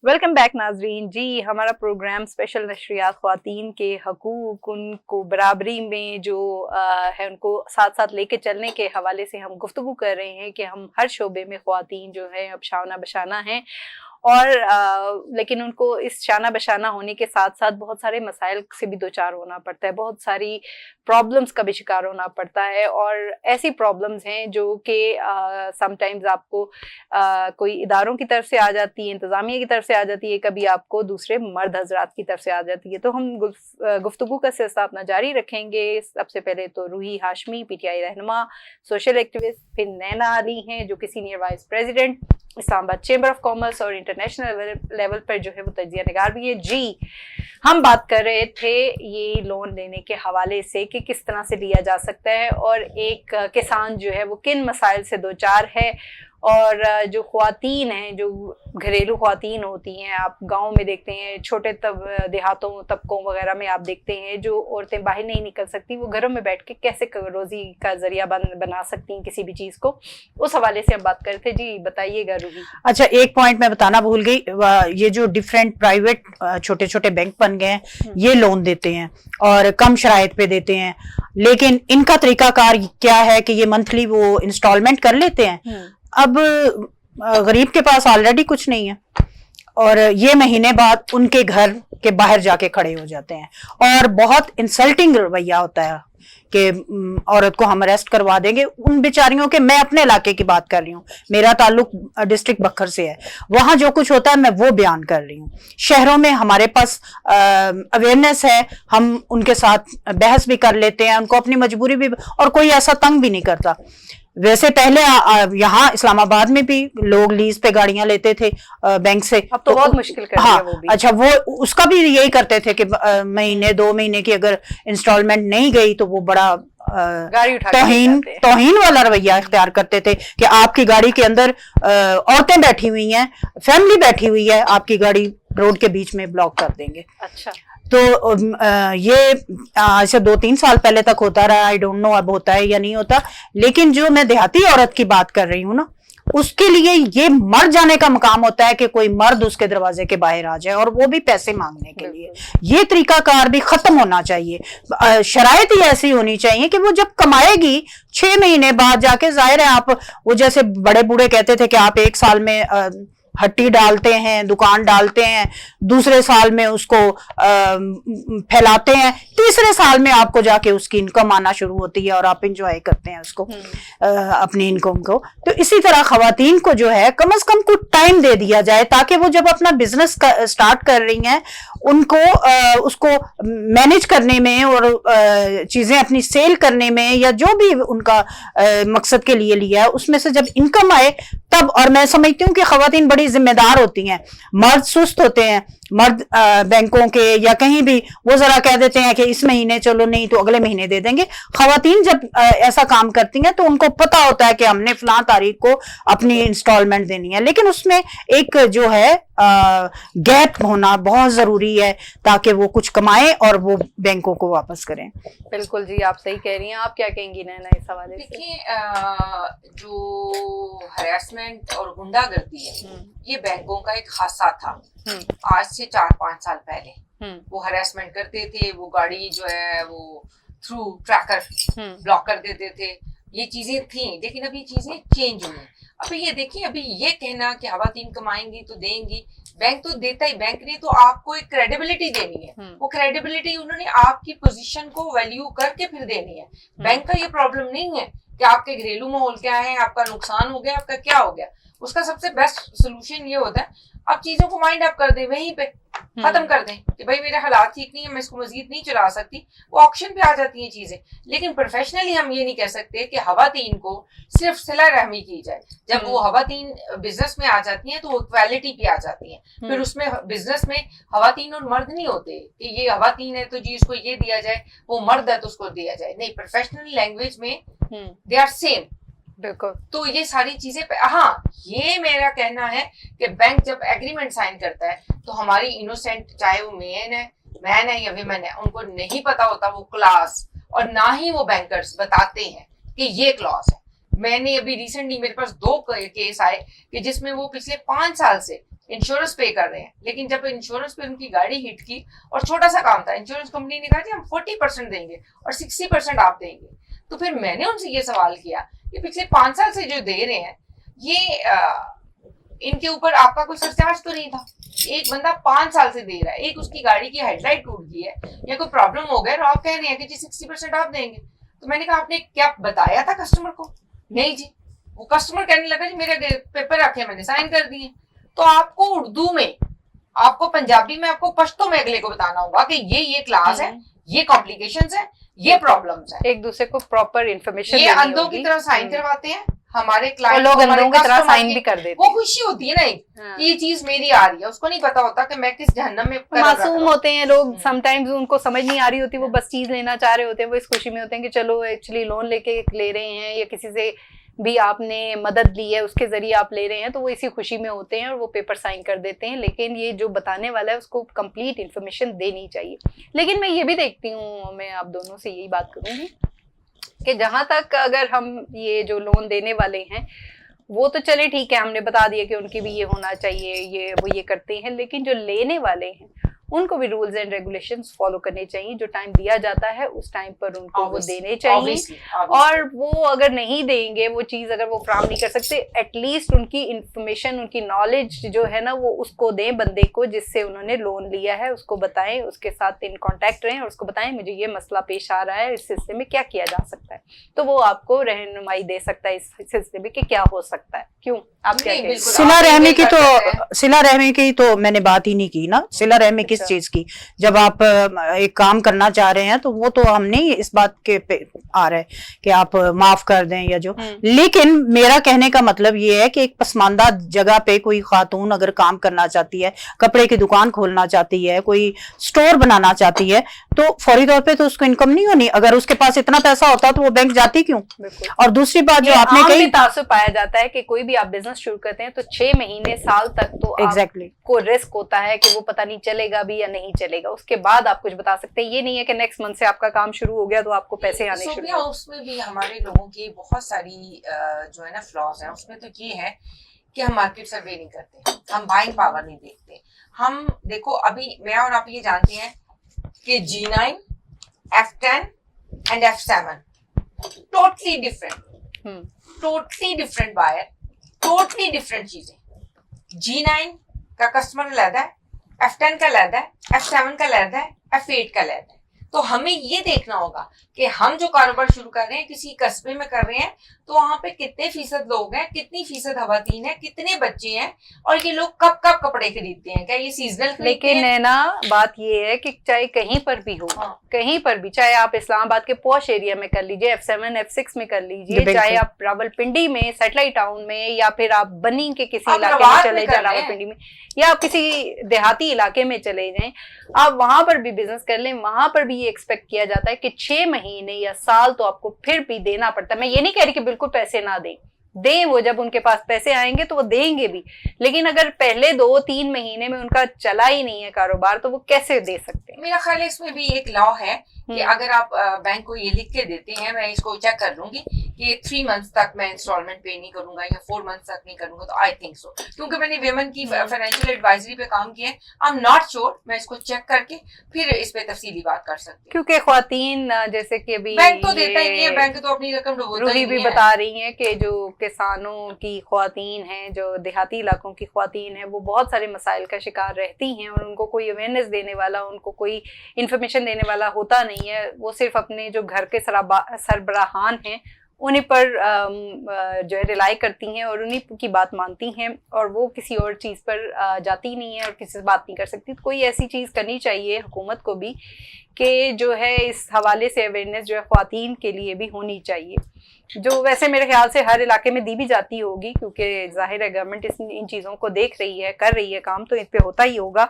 Welcome back नाजरीन जी। हमारा programme special नशरियात ख्वातीन के हकूक, उनको बराबरी में जो है उनको साथ साथ लेके चलने के हवाले से हम गुफ्तगू कर रहे हैं कि हम हर शोबे में ख्वातीन जो है अब शाना बशाना हैं और लेकिन उनको इस शाना बशाना होने के साथ साथ बहुत सारे मसाइल से भी दो चार होना पड़ता है, बहुत सारी प्रॉब्लम्स का भी शिकार होना पड़ता है। और ऐसी प्रॉब्लम्स हैं जो कि समटाइम्स आपको कोई इदारों की तरफ से आ जाती है, इंतज़ामिया की तरफ से आ जाती है, कभी आपको दूसरे मर्द हजरात की तरफ से आ जाती है। तो हम गुफ्तगू का सिलसिला अपना जारी रखेंगे। सबसे पहले तो रूही हाशमी PTI रहनुमा, सोशल एक्टिविस्ट, फिर नैना अली हैं जो कि senior vice president Islamabad chamber of commerce और इंटरनेशनल लेवल पर जो है वो तजिया निगार भी है। जी, हम बात कर रहे थे ये लोन लेने के हवाले से कि किस तरह से लिया जा सकता है और एक किसान जो है वो किन मसाइल से दो चार है। और जो ख्वातीन हैं, जो घरेलू ख्वातीन होती हैं, आप गांव में देखते हैं, छोटे देहातों तबकों वगैरह में आप देखते हैं जो औरतें बाहर नहीं निकल सकती, वो घरों में बैठ के कैसे रोज़ी का जरिया बना सकती हैं किसी भी चीज़ को, उस हवाले से हम बात करते। जी बताइएगा रूही। अच्छा, एक पॉइंट मैं बताना भूल गई, ये जो डिफरेंट प्राइवेट छोटे छोटे बैंक बन गए हैं ये लोन देते हैं और कम शराइत पे देते हैं, लेकिन इनका तरीकाकार क्या है कि ये मंथली वो इंस्टॉलमेंट कर लेते हैं। अब गरीब के पास ऑलरेडी कुछ नहीं है और ये महीने बाद उनके घर के बाहर जाके खड़े हो जाते हैं और बहुत इंसल्टिंग रवैया होता है कि औरत को हम अरेस्ट करवा देंगे। उन बेचारियों के, मैं अपने इलाके की बात कर रही हूँ, मेरा ताल्लुक डिस्ट्रिक्ट बखर से है, वहां जो कुछ होता है मैं वो बयान कर रही हूँ। शहरों में हमारे पास अवेयरनेस है, हम उनके साथ बहस भी कर लेते हैं, उनको अपनी मजबूरी भी, और कोई ऐसा तंग भी नहीं करता। वैसे पहले यहाँ इस्लामाबाद में भी लोग लीज पे गाड़ियां लेते थे बैंक से, अब तो बहुत मुश्किल कर दिया वो भी। अच्छा, वो उसका भी यही करते थे कि महीने 2 महीने की अगर इंस्टॉलमेंट नहीं गई तो वो बड़ा गाड़ी उठा तौहीन वाला रवैया इख्तियार करते थे कि आपकी गाड़ी के अंदर औरतें बैठी हुई हैं, फैमिली बैठी हुई है, आपकी गाड़ी रोड के बीच में ब्लॉक कर देंगे। अच्छा, तो ये ऐसे 2-3 साल पहले तक होता रहा, आई डोंट नो अब होता है या नहीं होता। लेकिन जो मैं देहाती औरत की बात कर रही हूँ ना, उसके लिए ये मर जाने का मकाम होता है कि कोई मर्द उसके दरवाजे के बाहर आ जाए और वो भी पैसे मांगने के लिए। ये तरीकाकार भी खत्म होना चाहिए। शराइत ही ऐसी होनी चाहिए कि वो जब कमाएगी 6 महीने बाद जाके, जाहिर है आप, वो जैसे बड़े बूढ़े कहते थे कि आप 1 साल में हट्टी डालते हैं, दुकान डालते हैं, दूसरे साल में उसको फैलाते हैं, तीसरे साल में आपको जाके उसकी इनकम आना शुरू होती है और आप एंजॉय करते हैं उसको, अपनी इनकम को। तो इसी तरह खवातीन को जो है कम से कम कुछ टाइम दे दिया जाए ताकि वो जब अपना बिजनेस स्टार्ट कर रही हैं उनको उसको मैनेज करने में और चीजें अपनी सेल करने में या जो भी उनका मकसद के लिए लिया है उसमें से जब इनकम आए तब। और मैं समझती हूँ कि खवातीन बड़ी जिम्मेदार होती हैं, मर्द सुस्त होते हैं, मर्द बैंकों के या कहीं भी वो जरा कह देते हैं कि इस महीने चलो, नहीं तो अगले महीने दे देंगे। खवातीन जब ऐसा काम करती हैं तो उनको पता होता है कि हमने फलां तारीख को अपनी इंस्टॉलमेंट देनी है, लेकिन उसमें एक जो है गैप होना बहुत जरूरी है ताकि वो कुछ कमाएं और वो बैंकों को वापस करें। बिल्कुल जी, आप सही कह रही हैं। आप क्या कहेंगी नैना इस हवाले से? देखिए, जो हरासमेंट और गुंडागर्दी है ये बैंकों का एक हादसा था। आज से 4-5 साल पहले वो हरासमेंट करते थे, वो गाड़ी जो है वो थ्रू ट्रैकर ब्लॉक कर देते थे, ये चीजें थी। लेकिन अभी चीजें चेंज हुई। अभी ये देखिए, अभी ये कहना कि खवातीन कमाएंगी तो देंगी, बैंक तो देता ही, बैंक ने तो आपको एक क्रेडिबिलिटी देनी है, वो क्रेडिबिलिटी उन्होंने आपकी पोजीशन को वैल्यू करके फिर देनी है। बैंक का ये प्रॉब्लम नहीं है कि आपके घरेलू माहौल क्या है, आपका नुकसान हो गया, आपका क्या हो गया। उसका सबसे बेस्ट सोल्यूशन ये होता है आप चीजों को माइंड अप कर दें, वहीं पे खत्म कर दें कि भाई मेरे हालात ठीक नहीं है, मैं इसको मजीद नहीं चला सकती, वो ऑक्शन पे आ जाती हैं चीजें। लेकिन प्रोफेशनली हम ये नहीं कह सकते कि खवातीन को सिर्फ सिला रहमी की जाए। जब वो खवातीन बिजनेस में आ जाती हैं तो वो इक्वालिटी पे आ जाती हैं। फिर उसमें बिजनेस में खवातीन और मर्द नहीं होते कि ये खवातीन है तो जी उसको ये दिया जाए, वो मर्द है तो उसको दिया जाए। नहीं, प्रोफेशनल लैंग्वेज में दे आर सेम। बिल्कुल। तो ये सारी चीजें हाँ, ये मेरा कहना है कि बैंक जब एग्रीमेंट साइन करता है तो हमारी इनोसेंट, चाहे वो मैन है या विमेन है, उनको नहीं पता होता वो क्लास, और ना ही वो बैंकर्स बताते हैं कि ये क्लॉज है। मैंने अभी रिसेंटली मेरे पास 2 केस आए कि जिसमें वो पिछले 5 साल से इंश्योरेंस पे कर रहे हैं, लेकिन जब इंश्योरेंस पे उनकी गाड़ी हिट की और छोटा सा काम था, इंश्योरेंस कंपनी ने कहा कि हम 40% देंगे और 60% आप देंगे। तो फिर मैंने उनसे ये सवाल किया कि पिछले 5 साल से जो दे रहे हैं ये इनके ऊपर आपका कोई सरचार्ज तो नहीं था? एक बंदा 5 साल से दे रहा है, एक उसकी गाड़ी की हेडलाइट टूट गई है या कोई प्रॉब्लम हो गया और आप कह रहे हैं कि जी 60% आप देंगे। तो मैंने कहा आपने क्या बताया था कस्टमर को? नहीं जी। वो कस्टमर कहने लगा जी मेरे पेपर रखे मैंने साइन कर दिए। तो आपको उर्दू में, आपको पंजाबी में, आपको पश्तो में अगले को बताना होगा कि ये क्लास है, ये कॉम्प्लिकेशंस है, ये प्रॉब्लम्स है। एक दूसरे को प्रॉपर इन्फॉर्मेशन ये अंधों की तरह साइन करवाते हैं हमारे क्लाइंट, लोग अंधों की तरह साइन भी कर देते हैं। वो खुशी होती है ना एक कि ये चीज मेरी आ रही है, उसको नहीं पता होता कि मैं किस जहन्नम में मासूम होते हैं लोग, समटाइम्स उनको समझ नहीं आ रही होती, वो बस चीज लेना चाह रहे होते हैं, वो इस खुशी में होते हैं कि चलो एक्चुअली लोन लेके ले रहे हैं या किसी से भी आपने मदद ली है उसके जरिए आप ले रहे हैं, तो वो इसी खुशी में होते हैं और वो पेपर साइन कर देते हैं। लेकिन ये जो बताने वाला है उसको कंप्लीट इन्फॉर्मेशन देनी चाहिए। लेकिन मैं ये भी देखती हूँ, मैं आप दोनों से यही बात करूंगी कि जहां तक अगर हम ये जो लोन देने वाले हैं वो तो चले ठीक है, हमने बता दिया कि उनकी भी ये होना चाहिए, ये वो ये करते हैं, लेकिन जो लेने वाले हैं उनको भी रूल्स एंड रेगुलेशंस फॉलो करने चाहिए। जो टाइम दिया जाता है उस टाइम पर उनको वो देने चाहिए, और वो अगर नहीं देंगे वो चीज, अगर वो फ्राहम नहीं कर सकते, एटलीस्ट उनकी इंफॉर्मेशन, उनकी नॉलेज जो है ना वो उसको दें बंदे को जिससे उन्होंने लोन लिया है, उसको बताएं, उसके साथ इन कांटेक्ट रहें और उसको बताएं मुझे ये मसला पेश आ रहा है, इस सिलसिले में क्या किया जा सकता है। तो वो आपको रहनुमाई दे सकता है इस सिलसिले में कि क्या हो सकता है। क्यों आप क्या कहते हैं? सिला रहमी की तो मैंने बात ही नहीं की ना। सिला रहमी किस चीज की? जब आप एक काम करना चाह रहे हैं तो वो तो हम नहीं इस बात के पे आ रहे कि आप माफ कर दें या जो, लेकिन मेरा कहने का मतलब ये है कि एक पसमानदा जगह पे कोई खातून अगर काम करना चाहती है, कपड़े की दुकान खोलना चाहती है, कोई स्टोर बनाना चाहती है, तो फौरी तौर पे तो उसको इनकम नहीं होनी। अगर उसके पास इतना पैसा होता तो वो बैंक जाती क्यों? और दूसरी बात जो आपने कही, तासुब पाया जाता है कि कोई भी आप बिजनेस शुरू करते हैं तो 6 महीने साल तक तो एग्जैक्टली को रिस्क होता है कि वो पता नहीं चलेगा भी या नहीं चलेगा। उसके बाद आप कुछ बता सकते हैं, ये नहीं है कि नेक्स्ट मंथ से आपका काम शुरू हो गया तो आपको पैसे आने शुरू हो। उसमें भी हमारे लोगों की बहुत सारी जो है ना फ्लॉज है। उसमें तो ये है कि हम मार्केट सर्वे नहीं करते, हम बाइंग पावर नहीं देखते। हम देखो अभी मैं और आप ये जानते हैं कि G9, F10 and F7 totally different buyer, totally different चीजें। G9 का कस्टमर अलग है, F10 का अलग है, F7 का अलग है, F8 का अलग है। तो हमें ये देखना होगा कि हम जो कारोबार शुरू कर रहे हैं किसी कस्बे में कर रहे हैं तो वहां पे कितने फीसद लोग हैं, कितनी फीसद खवातीन है, कितने बच्चे हैं, और ये लोग कब कब कपड़े खरीदते हैं, क्या ये सीजनल? लेकिन है ना बात ये है कि चाहे कहीं पर भी हो, कहीं पर भी, चाहे आप इस्लामाबाद के पॉश एरिया में कर लीजिए, F7 F6 में कर लीजिए, चाहे आप रावलपिंडी में सैटेलाइट टाउन में, या फिर आप बनी के किसी इलाके में चले जाए रावलपिंडी में, या आप किसी देहाती इलाके में चले जाएं, आप वहां पर भी बिजनेस कर लें, वहां पर भी ये एक्सपेक्ट किया जाता है कि 6 महीने या साल तो आपको फिर भी देना पड़ता है। मैं ये नहीं कह रही कि बिल्कुल पैसे ना दें वो, जब उनके पास पैसे आएंगे तो वो देंगे भी, लेकिन अगर पहले 2-3 महीने में उनका चला ही नहीं है कारोबार तो वो कैसे दे सकते हैं? मेरा ख्याल है इसमें भी एक लॉ है कि अगर आप बैंक को ये लिख के देते हैं, मैं इसको चेक कर लूंगी कि 3 मंथ्स तक मैं इंस्टॉलमेंट पे नहीं करूंगा या 4 मंथ्स तक नहीं करूंगा, तो आई थिंक सो, क्योंकि मैंने विमेन की फाइनेंशियल एडवाइजरी पे काम किया है, आई एम नॉट श्योर, मैं इसको चेक करके फिर इस पे तफसीली बात कर सकती हूँ। क्योंकि ख्वातीन जैसे कि अभी बैंक तो देता ही नहीं है, बैंक तो अपनी रकम डुबोता ही भी बता रही है कि जो किसानों की ख्वातीन हैं, जो देहाती इलाकों की ख्वातीन हैं, वो बहुत सारे मसाइल का शिकार रहती हैं और उनको कोई अवेयरनेस देने वाला, उनको कोई इन्फॉर्मेशन देने वाला होता नहीं है। वो सिर्फ अपने जो घर के सरबराहान हैं उन्हीं पर जो है रिलाई करती हैं और उन्हीं की बात मानती हैं, और वो किसी और चीज़ पर जाती नहीं है और किसी से बात नहीं कर सकती। तो कोई ऐसी चीज़ करनी चाहिए हुकूमत को भी कि जो है इस हवाले से अवेयरनेस जो है ख्वातीन के लिए भी होनी चाहिए, जो वैसे मेरे ख्याल से हर इलाके में दी भी जाती होगी, क्योंकि जाहिर है गवर्नमेंट इन चीज़ों को देख रही है, कर रही है काम, तो इस पे होता ही होगा।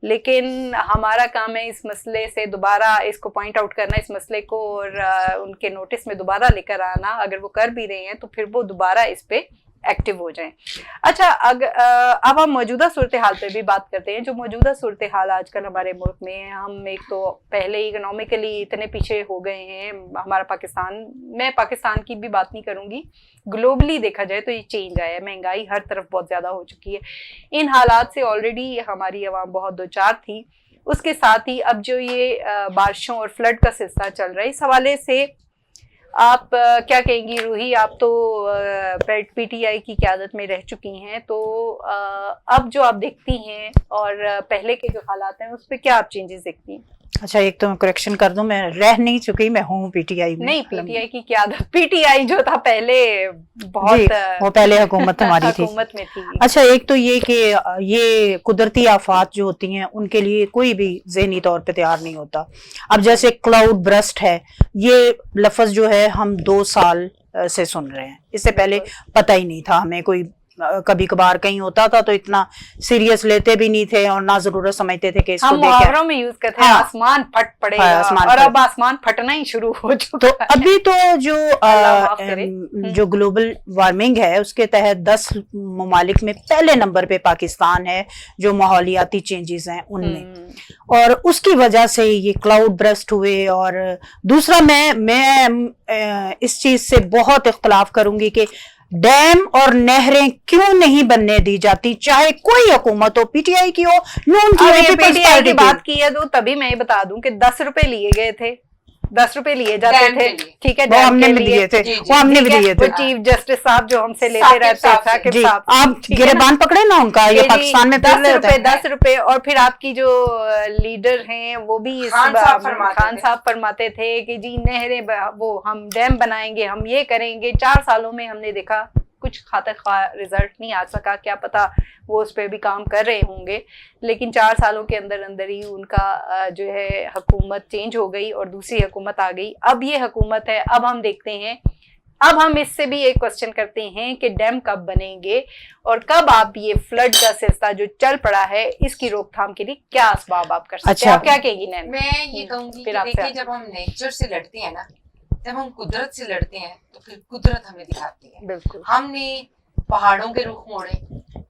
लेकिन हमारा काम है इस मसले से दोबारा इसको पॉइंट आउट करना, इस मसले को, और उनके नोटिस में दोबारा लेकर आना। अगर वो कर भी रहे हैं तो फिर वो दोबारा इस पे एक्टिव हो जाएं। अच्छा, अब हम मौजूदा सूरत हाल पे भी बात करते हैं। जो मौजूदा सूरत हाल आजकल हमारे मुल्क में है, हम एक तो पहले इकोनॉमिकली इतने पीछे हो गए हैं, हमारा पाकिस्तान, मैं पाकिस्तान की भी बात नहीं करूंगी, ग्लोबली देखा जाए तो ये चेंज आया है, महंगाई हर तरफ बहुत ज़्यादा हो चुकी है। इन हालात से ऑलरेडी हमारी आवाम बहुत दो चार थी, उसके साथ ही अब जो ये बारिशों और फ्लड का सिलसिला चल रहा है, इस हवाले से आप क्या कहेंगी रूही? आप तो पीटीआई की क़यादत में रह चुकी हैं, तो अब जो आप देखती हैं और पहले के जो हालात हैं उस पर क्या आप चेंजेस देखती हैं? अच्छा, एक तो मैं करेक्शन कर दूं, मैं रह नहीं चुकी, मैं हूँ पीटीआई में। नहीं, पीटीआई की क़यादत, पीटीआई जो था पहले बहुत वो पहले हुकूमत हमारी थी, हुकूमत में थी। अच्छा, एक तो ये कि ये कुदरती आफात जो होती हैं उनके लिए कोई भी ज़हनी तौर पे तैयार नहीं होता। अब जैसे क्लाउड ब्रस्ट है, ये लफ्ज़ जो है हम 2 साल से सुन रहे हैं, इससे पहले पता ही नहीं था हमें, कोई कभी कभार कहीं होता था तो इतना सीरियस लेते भी नहीं थे और ना जरूरत समझते थे कि इसको मुहावरों में यूज करते हैं, आसमान फट पड़ेगा, और अब आसमान फटना ही शुरू हो चुका है। तो अभी तो जो ग्लोबल वार्मिंग है उसके तहत 10 ममालिक में पहले नंबर पे पाकिस्तान है जो माहौलियाती चेंजेस हैं उनमें, और उसकी वजह से ये क्लाउड ब्रस्ट हुए। और दूसरा, मैं इस चीज से बहुत इख्तलाफ करूंगी कि डैम और नहरें क्यों नहीं बनने दी जाती, चाहे कोई हुकूमत हो, पीटीआई की हो, नून की हो, पीटीआई की बात की है तो तभी मैं ये बता दूं कि 10 रुपए लिए गए थे, 10 रुपए लिए जाते थे, ठीक है, वो हमने भी दिए थे, वो हमने भी दिए थे। वो चीफ जस्टिस साहब जो हमसे लेते रहते हैं, साकिब साहब, आप गिरबान पकड़े ना उनका, ये पाकिस्तान में 10 रुपए। और फिर आपकी जो लीडर हैं वो भी खान साहब फरमाते थे कि जी नहरें, वो हम डैम बनाएंगे, हम ये करेंगे। 4 सालों में हमने देखा कुछ खातर रिजल्ट नहीं आ सका, क्या पता वो उस पर भी काम कर रहे होंगे, लेकिन 4 सालों के अंदर अंदर ही उनका जो है हुकूमत चेंज हो गई और दूसरी हुकूमत आ गई। अब ये हुकूमत है, अब हम देखते हैं, अब हम इससे भी एक क्वेश्चन करते हैं कि डैम कब बनेंगे और कब आप ये फ्लड का सिलसिला जो चल पड़ा है इसकी रोकथाम के लिए क्या असबाब आप कर सकते हैं? आप क्या कहेंगी नैन? मैं ये कहूंगी कि देखिए, जब हम नेचर से लड़ते हैं ना, जब हम कुदरत से लड़ते हैं तो फिर कुदरत हमें दिखाती है। बिल्कुल, हमने पहाड़ों के रुख मोड़े,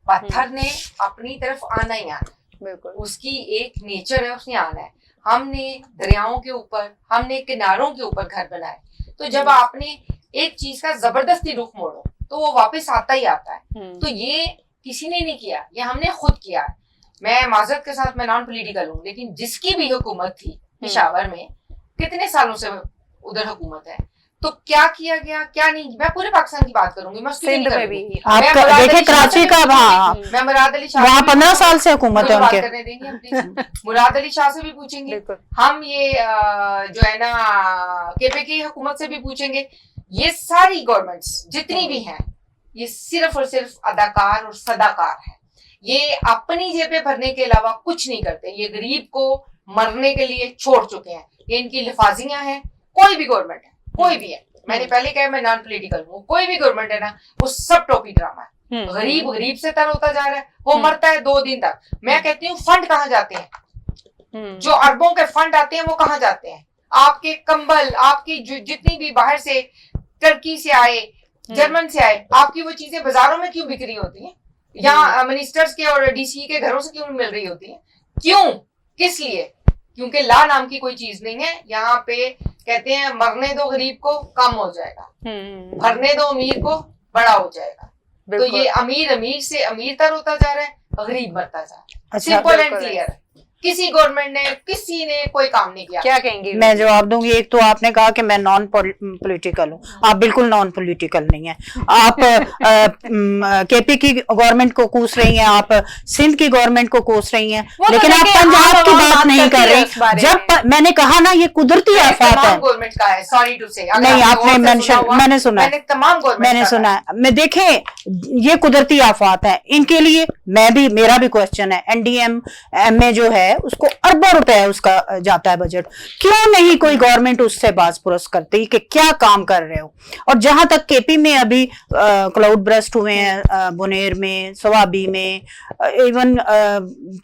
पत्थर ने अपनी तरफ आना ही आना, बिल्कुल उसकी एक नेचर है, उसने आना है। हमने दरियाओं के ऊपर, हमने किनारों के ऊपर घर बनाए, तो जब आपने एक चीज का जबरदस्ती रुख मोड़ो तो वो वापस आता ही आता है। तो ये किसी ने नहीं किया, ये हमने खुद किया है। मैं माजरत के साथ, मैं नॉन पॉलिटिकल हूँ, लेकिन जिसकी भी हुकूमत थी पेशावर में, कितने सालों से उधर हुकूमत है, तो क्या किया गया क्या नहीं, मैं पूरे पाकिस्तान की बात करूंगी, मैं सिंध में भी आप देखे कराची का, मैं मुराद अली शाह, वहाँ 15 साल से हुकूमत है उनके, करने देंगे मुराद अली शाह से भी पूछेंगे हम, ये जो है ना केपी की हुकूमत से भी पूछेंगे। ये सारी गवर्नमेंट्स जितनी भी हैं, ये सिर्फ और सिर्फ अदाकार और सदाकार है, ये अपनी जेबें भरने के अलावा कुछ नहीं करते, ये गरीब को मरने के लिए छोड़ चुके हैं, ये इनकी लिफाजियां हैं। कोई भी गवर्नमेंट है, कोई भी है, मैंने पहले कहा मैं नॉन पॉलिटिकल हूँ, कोई भी गवर्नमेंट है ना, वो सब टोपी ड्रामा है। गरीब गरीब से तर होता जा रहा है, वो मरता है 2 दिन तक। मैं कहती हूँ फंड कहाँ जाते हैं, जो अरबों के फंड आते हैं वो कहाँ जाते हैं? आपके कंबल, आपकी जितनी भी बाहर से, टर्की से आए, जर्मन से आए, आपकी वो चीजें बाजारों में क्यों बिक्री होती है? यहाँ मिनिस्टर्स के और डीसी के घरों से क्यों मिल रही होती है? क्यों, किस लिए? क्योंकि ला नाम की कोई चीज नहीं है यहाँ पे। कहते हैं मरने दो गरीब को, कम हो जाएगा, भरने दो अमीर को, बड़ा हो जाएगा। तो ये अमीर से अमीर तर होता जा रहा है, गरीब मरता जा रहा है। Simple and clear. किसी गवर्नमेंट ने, किसी ने कोई काम नहीं किया। क्या कहेंगे? मैं जवाब दूंगी। एक तो आपने कहा कि मैं नॉन पॉलिटिकल हूँ, आप बिल्कुल नॉन पॉलिटिकल नहीं है। आप केपी की गवर्नमेंट को कोस रही हैं, आप सिंध की गवर्नमेंट को कोस रही हैं, लेकिन आप पंजाब की बात नहीं कर रही। जब मैंने कहा ना ये कुदरती आफत है, गवर्नमेंट का है, सॉरी टू से, नहीं आपने मेंशन, मैंने सुना है, मैंने सुना है, मैं देखें ये कुदरती आफत है, इनके लिए मैं भी, मेरा भी क्वेश्चन है। NDMA जो है उसको अरबों रुपए उसका जाता है बजट, क्यों नहीं कोई गवर्नमेंट उससे बाज पुरस करती कि क्या काम कर रहे हो? और जहां तक केपी में अभी क्लाउड ब्रस्ट हुए हैं, बुनेर में, सवाबी में, इवन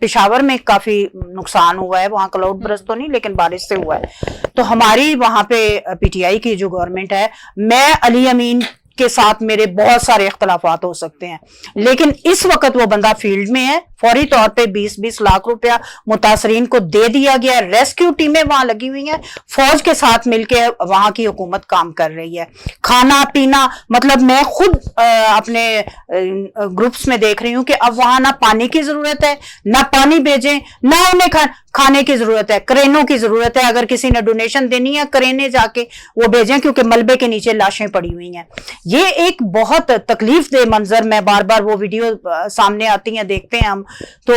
पेशावर में काफी नुकसान हुआ है, वहां क्लाउड ब्रस्ट तो नहीं लेकिन बारिश से हुआ है। तो हमारी वहां पे PTI की जो गवर्नमेंट है, मैं अली अमीन کے ساتھ میرے بہت سارے اختلافات ہو سکتے ہیں، لیکن اس وقت وہ بندہ فیلڈ میں ہے، فوری طور پہ 20-20 لاکھ روپیہ متاثرین کو دے دیا گیا، ریسکیو ٹیمیں وہاں لگی ہوئی ہیں، فوج کے ساتھ مل کے وہاں کی حکومت کام کر رہی ہے، کھانا پینا، مطلب میں خود اپنے گروپس میں دیکھ رہی ہوں کہ اب وہاں نہ پانی کی ضرورت ہے، نہ پانی بھیجیں، نہ انہیں کھانے کی ضرورت ہے، کرینوں کی ضرورت ہے، اگر کسی نے ڈونیشن دینی ہے کرینے جا کے وہ بھیجیں، کیونکہ ملبے کے نیچے لاشیں پڑی ہوئی ہیں۔ یہ ایک بہت تکلیف دہ منظر، میں بار بار وہ ویڈیو سامنے آتی ہیں دیکھتے ہیں ہم، تو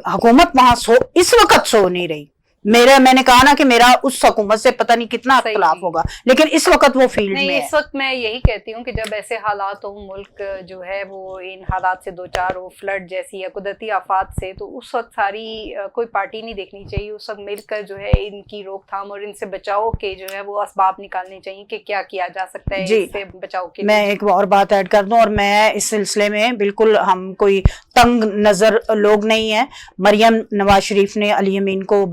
حکومت وہاں اس وقت سو نہیں رہی۔ میں نے کہا نا کہ میرا اس حکومت سے پتہ نہیں کتنا اختلاف ہوگا، لیکن اس وقت وہ فیلڈ میں ہے۔ اس وقت میں یہی کہتی ہوں کہ جب ایسے حالات ہوں، ملک جو ہے وہ ان حالات سے دوچار ہو، فلڈ جیسی یا قدرتی آفات سے، تو اس وقت ساری کوئی پارٹی نہیں دیکھنی چاہیے، اس وقت مل کر جو ہے ان کی روک تھام اور ان سے بچاؤ کے جو ہے وہ اسباب نکالنے چاہیے کہ کیا کیا جا سکتا ہے اس سے بچاؤ کے۔ میں ایک اور بات ایڈ کر دوں، اور میں اس سلسلے میں بالکل، ہم کوئی تنگ نظر لوگ نہیں ہیں، مریم نواز شریف نے علی امین کو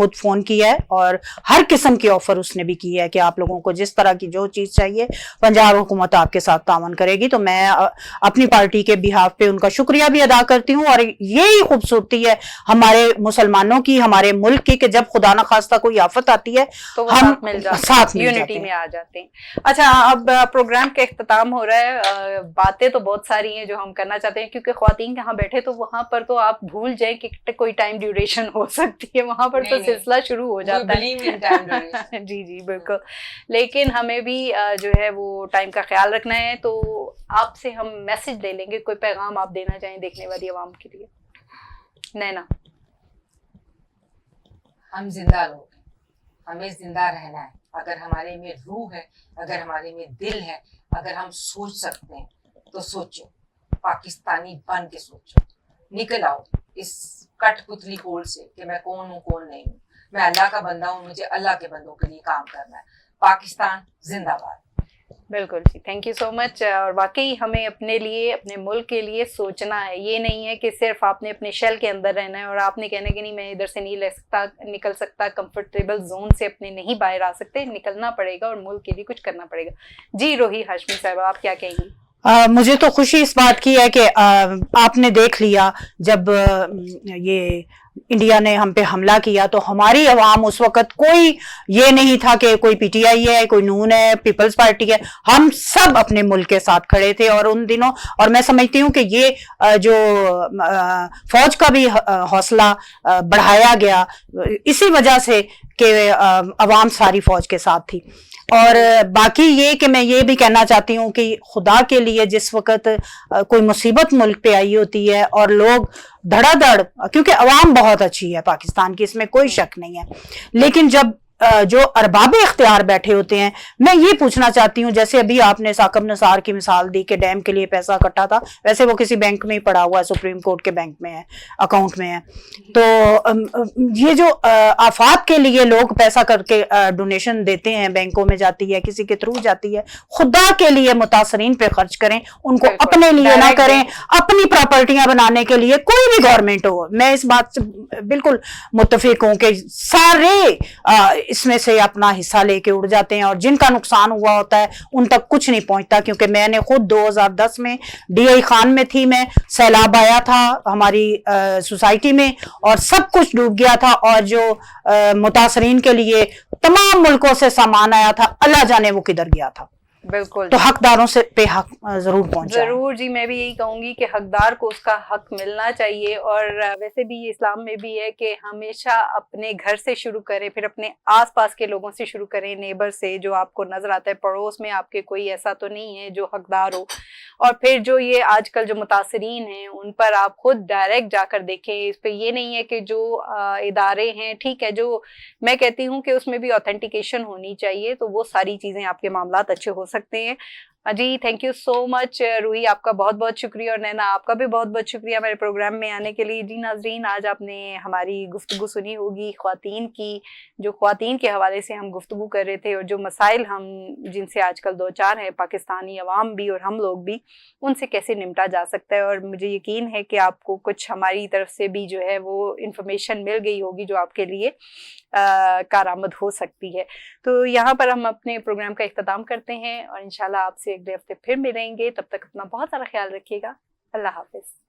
خود فون کیا ہے اور ہر قسم کی آفر اس نے بھی کی ہے کہ آپ لوگوں کو جس طرح کی جو چیز چاہیے پنجاب حکومت آپ کے ساتھ تعاون کرے گی۔ تو میں اپنی پارٹی کے بہاف پہ ان کا شکریہ بھی ادا کرتی ہوں، اور یہی خوبصورتی ہے ہمارے مسلمانوں کی، ہمارے ملک کی، کہ جب خدا نخواستہ کوئی آفت آتی ہے تو ہم ساتھ یونٹی میں آ جاتے ہیں۔ اچھا، اب پروگرام کا اختتام ہو رہا ہے، باتیں تو بہت ساری ہیں جو ہم کرنا چاہتے ہیں، کیونکہ خواتین جہاں بیٹھے تو وہاں پر تو آپ بھول جائیں کہ کوئی ٹائم ڈیوریشن ہو سکتی ہے، وہاں پر تو سلسلہ شروع ہو جاتا ہے۔ جی جی بالکل، لیکن ہمیں بھی جو ہے وہ ٹائم کا خیال رکھنا ہے، تو آپ سے ہم میسج لے لیں گے، کوئی پیغام آپ دینا چاہیں دیکھنے والی عوام کے لیے؟ نینا؟ ہم زندہ لوگ ہیں، ہمیں زندہ رہنا ہے، اگر ہمارے میں روح ہے، اگر ہمارے میں دل ہے، اگر ہم سوچ سکتے ہیں تو سوچو، پاکستانی بن کے سوچو، نکل آؤ اس کٹ پتلی ہول سے کہ میں کون ہوں کون نہیں ہوں، میں اللہ کا بندہ ہوں، مجھے اللہ کے بندوں کے لیے کام کرنا ہے۔ پاکستان زندہ باد۔ بالکل جی، تھینک یو سو مچ۔ اور واقعی ہمیں اپنے لیے، اپنے ملک کے لیے سوچنا ہے، یہ نہیں ہے کہ صرف آپ نے اپنے شیل کے اندر رہنا ہے اور آپ نے کہنا کہ نہیں میں ادھر سے نہیں نکل سکتا، کمفرٹیبل زون سے اپنے نہیں باہر آ سکتے، نکلنا پڑے گا اور ملک کے لیے کچھ کرنا پڑے گا۔ جی روحی ہاشمی صاحبہ، آپ کیا کہیں گی؟ مجھے تو خوشی اس بات کی ہے کہ آپ نے دیکھ لیا جب یہ انڈیا نے ہم پہ حملہ کیا تو ہماری عوام اس وقت کوئی یہ نہیں تھا کہ کوئی پی ٹی آئی ہے، کوئی نون ہے، پیپلز پارٹی ہے، ہم سب اپنے ملک کے ساتھ کھڑے تھے۔ اور ان دنوں، اور میں سمجھتی ہوں کہ یہ جو فوج کا بھی حوصلہ بڑھایا گیا اسی وجہ سے کہ عوام ساری فوج کے ساتھ تھی۔ اور باقی یہ کہ میں یہ بھی کہنا چاہتی ہوں کہ خدا کے لیے جس وقت کوئی مصیبت ملک پہ آئی ہوتی ہے اور لوگ دھڑا دھڑ، کیونکہ عوام بہت اچھی ہے پاکستان کی، اس میں کوئی شک نہیں ہے، لیکن جب جو ارباب اختیار بیٹھے ہوتے ہیں، میں یہ پوچھنا چاہتی ہوں، جیسے ابھی آپ نے ثاقب نثار کی مثال دی کہ ڈیم کے لیے پیسہ اکٹھا تھا، ویسے وہ کسی بینک میں ہی پڑا ہوا ہے، سپریم کورٹ کے بینک میں ہے، اکاؤنٹ میں ہے، تو یہ جو آفات کے لیے لوگ پیسہ کر کے ڈونیشن دیتے ہیں، بینکوں میں جاتی ہے، کسی کے تھرو جاتی ہے، خدا کے لیے متاثرین پہ خرچ کریں، ان کو اپنے لیے نہ کریں، اپنی پراپرٹیاں بنانے کے لیے، کوئی بھی گورنمنٹ ہو۔ میں اس بات سے بالکل متفق ہوں کہ سارے اس میں سے اپنا حصہ لے کے اڑ جاتے ہیں، اور جن کا نقصان ہوا ہوتا ہے ان تک کچھ نہیں پہنچتا، کیونکہ میں نے خود 2010 میں ڈی آئی خان میں تھی، میں سیلاب آیا تھا ہماری سوسائٹی میں اور سب کچھ ڈوب گیا تھا، اور جو متاثرین کے لیے تمام ملکوں سے سامان آیا تھا، اللہ جانے وہ کدھر گیا تھا۔ بالکل، تو حقداروں سے پہ حق ضرور پہنچا۔ ضرور جی، میں بھی یہی کہوں گی کہ حقدار کو اس کا حق ملنا چاہیے، اور ویسے بھی اسلام میں بھی ہے کہ ہمیشہ اپنے گھر سے شروع کریں، پھر اپنے آس پاس کے لوگوں سے شروع کریں، نیبر سے، جو آپ کو نظر آتا ہے پڑوس میں آپ کے کوئی ایسا تو نہیں ہے جو حقدار ہو، اور پھر جو یہ آج کل جو متاثرین ہیں ان پر آپ خود ڈائریکٹ جا کر دیکھیں۔ اس پہ یہ نہیں ہے کہ جو ادارے ہیں، ٹھیک ہے، جو میں کہتی ہوں کہ اس میں بھی آتھینٹیکیشن ہونی چاہیے، تو وہ ساری چیزیں آپ کے معاملات اچھے ہو سکتے ہیں۔ جی تھینک یو سو مچ روحی، آپ کا بہت بہت شکریہ، اور نینا آپ کا بھی بہت بہت شکریہ میرے پروگرام میں آنے کے لیے۔ جی ناظرین، آج آپ نے ہماری گفتگو سنی ہوگی خواتین کی، جو خواتین کے حوالے سے ہم گفتگو کر رہے تھے، اور جو مسائل ہم جن سے آج کل دوچار ہیں پاکستانی عوام بھی اور ہم لوگ بھی، ان سے کیسے نمٹا جا سکتا ہے۔ اور مجھے یقین ہے کہ آپ کو کچھ ہماری طرف سے بھی جو ہے وہ انفارمیشن مل گئی ہوگی جو آپ کے لیے کارآمد ہو سکتی ہے۔ تو یہاں پر ہم اپنے پروگرام کا اختتام کرتے ہیں، اور انشاءاللہ آپ سے आपसे अगले हफ्ते फिर मिलेंगे. तब तक अपना बहुत सारा ख्याल रखिएगा. अल्लाह हाफिज.